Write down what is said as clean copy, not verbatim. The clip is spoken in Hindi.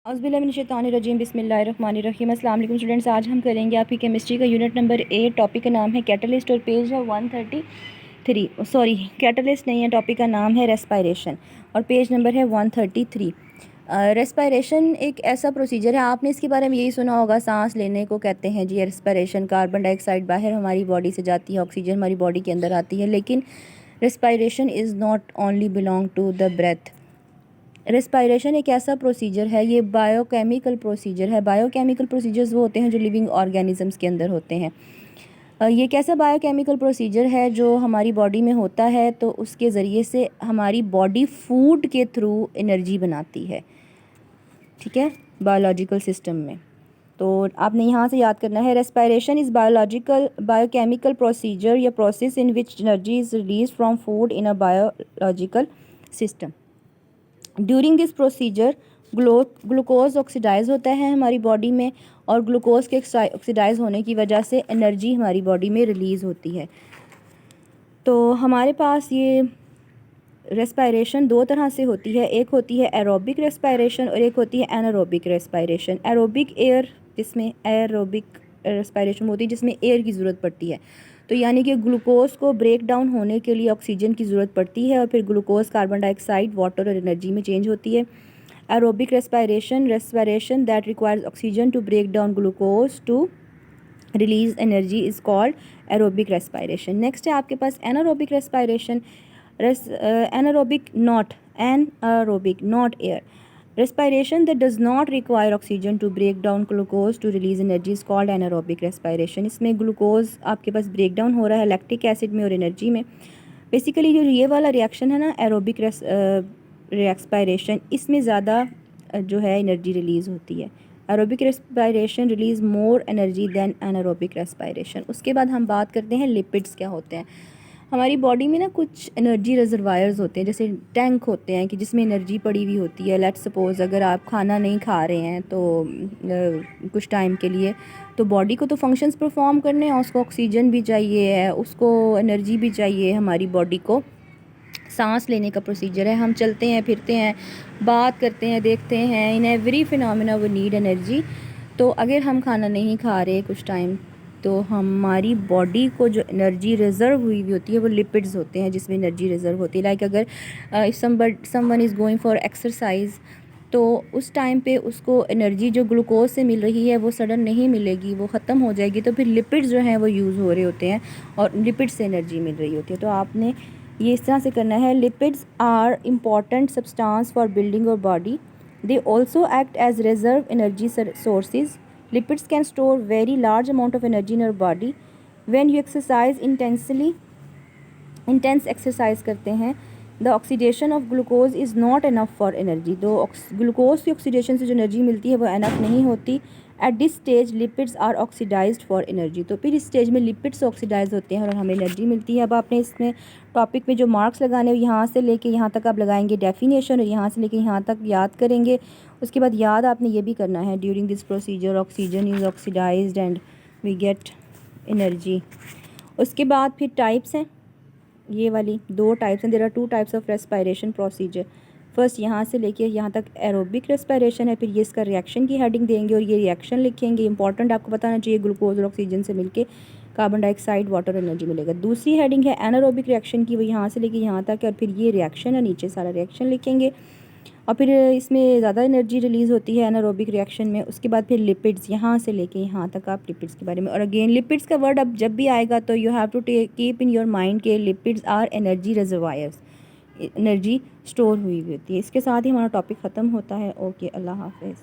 औज़ुबिल्लाहिमिनश्शैतानिर्रजीम बिस्मिल्लाहिर्रहमानिर्रहीम। अस्सलाम वालेकुम स्टूडेंट्स, आज हम करेंगे आपकी केमिस्ट्री का यूनिट नंबर 8। टॉपिक का नाम है कैटलिस्ट और पेज है 133। सॉरी, कैटलिस्ट नहीं है, टॉपिक का नाम है रेस्पायरेशन और पेज नंबर है 133। रेस्पायरेशन एक ऐसा प्रोसीजर है, आपने इसके बारे में यही सुना होगा, सांस लेने को कहते हैं जी रेस्पायरेशन। कार्बन डाइऑक्साइड बाहर हमारी बॉडी से जाती है, ऑक्सीजन हमारी बॉडी के अंदर आती है। लेकिन respiration is not only belong to the breath. Respiration एक ऐसा प्रोसीजर है, ये बायोकेमिकल प्रोसीजर है। बायोकेमिकल प्रोसीजर्स वो होते हैं जो लिविंग ऑर्गेनिजम्स के अंदर होते हैं। ये कैसा बायोकेमिकल प्रोसीजर है जो हमारी बॉडी में होता है, तो उसके ज़रिए से हमारी बॉडी फूड के थ्रू एनर्जी बनाती है, ठीक है, बायोलॉजिकल सिस्टम में। तो आपने यहाँ से याद करना है, रेस्पायरेशन इज़ बायोकेमिकल प्रोसीजर या process in which energy is release from food in a biological system. During this procedure glucose oxidise होता है हमारी बॉडी में, और ग्लूकोज के ऑक्सीडाइज होने की वजह से एनर्जी हमारी बॉडी में रिलीज़ होती है। तो हमारे पास ये रेस्पायरेशन दो तरह से होती है, एक होती है एरोबिक रेस्पायरेशन और एक होती है एनारोबिक रेस्पायरेशन। एरोबिक एयर, जिसमें एरोबिक रेस्पायरेशन होती है जिसमें एयर की ज़रूरत पड़ती है, तो यानी कि ग्लूकोज को ब्रेक डाउन होने के लिए ऑक्सीजन की ज़रूरत पड़ती है और फिर ग्लूकोज कार्बन डाइऑक्साइड वाटर और एनर्जी में चेंज होती है। Aerobic respiration that requires oxygen to break down glucose to release energy is called aerobic respiration. Next है आपके पास anaerobic respiration. anaerobic not air respiration that does not require oxygen to break down glucose to release energy is called anaerobic respiration। इसमें ग्लूकोज आपके पास ब्रेक डाउन हो रहा है लैक्टिक एसिड में और एनर्जी में। बेसिकली जो ये वाला रिएक्शन है ना, एरोबिक रेस्पायरेशन, इसमें ज़्यादा जो है एनर्जी रिलीज़ होती है। Aerobic respiration release more energy than anaerobic respiration. उसके बाद हम बात करते हैं लिपिड्स क्या होते हैं। हमारी बॉडी में ना कुछ एनर्जी रिजर्वायर्स होते हैं, जैसे टैंक होते हैं कि जिसमें एनर्जी पड़ी हुई होती है। लेट्स सपोज़ अगर आप खाना नहीं खा रहे हैं तो कुछ टाइम के लिए, तो बॉडी को तो फंक्शंस परफॉर्म करने हैं, उसको ऑक्सीजन भी चाहिए है, उसको एनर्जी भी चाहिए। हमारी बॉडी को सांस लेने का प्रोसीजर है, हम चलते हैं, फिरते हैं, बात करते हैं, देखते हैं, in every phenomena we need energy. तो अगर हम खाना नहीं खा रहे कुछ टाइम, तो हमारी बॉडी को जो एनर्जी रिज़र्व हुई हुई होती है वो लिपिड्स होते हैं जिसमें एनर्जी रिज़र्व होती है। लाइक अगर someone is going for exercise, तो उस टाइम पे उसको एनर्जी जो ग्लूकोज से मिल रही है वो सडन नहीं मिलेगी, वो ख़त्म हो जाएगी, तो फिर लिपिड्स जो हैं वो यूज़ हो रहे होते हैं और लिपिड्स से एनर्जी मिल रही होती है। तो आपने ये इस तरह से करना है। Lipids are important substance for building your body, they also act as reserve energy sources. Lipids can store very large amount of energy in your body. When you exercise intense exercise करते हैं, the oxidation of glucose is not enough for energy। तो ग्लूकोज की ऑक्सीडेशन से जो एनर्जी मिलती है वो एनफ नहीं होती। At this stage lipids are oxidised for energy. तो फिर इस स्टेज में लिपिड्स ऑक्सीडाइज होते हैं और हमें एनर्जी मिलती है। अब आपने इसमें टॉपिक में जो मार्क्स लगाने, यहाँ से लेके यहाँ तक आप लगाएंगे डेफिनेशन, और यहाँ से लेके यहाँ तक याद करेंगे। उसके बाद याद आपने ये भी करना है, during this procedure oxygen is oxidised and we get energy. उसके बाद फिर टाइप्स हैं, ये वाली दो टाइप्स हैं। There are two types of respiration procedure. First यहाँ से लेके यहाँ तक एरोबिक रेस्पायरेशन है, फिर ये इसका रिएक्शन की हेडिंग देंगे और ये रिएक्शन लिखेंगे। इंपॉर्टेंट आपको बताना चाहिए, ग्लूकोज और ऑक्सीजन से मिलके कार्बन डाइऑक्साइड वाटर एनर्जी मिलेगा। दूसरी हेडिंग है एनारोबिक रिएक्शन की, वो यहाँ से लेके यहाँ तक है और फिर ये रिएक्शन है, नीचे सारा रिएक्शन लिखेंगे। और फिर इसमें ज़्यादा एनर्जी रिलीज़ होती है एनारोबिक रिएक्शन में। उसके बाद फिर लिपिड्स, यहाँ से लेके यहाँ तक आप लिपिड्स के बारे में। और अगेन लिपिड्स का वर्ड अब जब भी आएगा तो you have to keep in your mind के lipids are energy reservoirs, energy store हुई होती है। इसके साथ ही हमारा टॉपिक ख़त्म होता है। ओके, अल्लाह हाफ़िज़।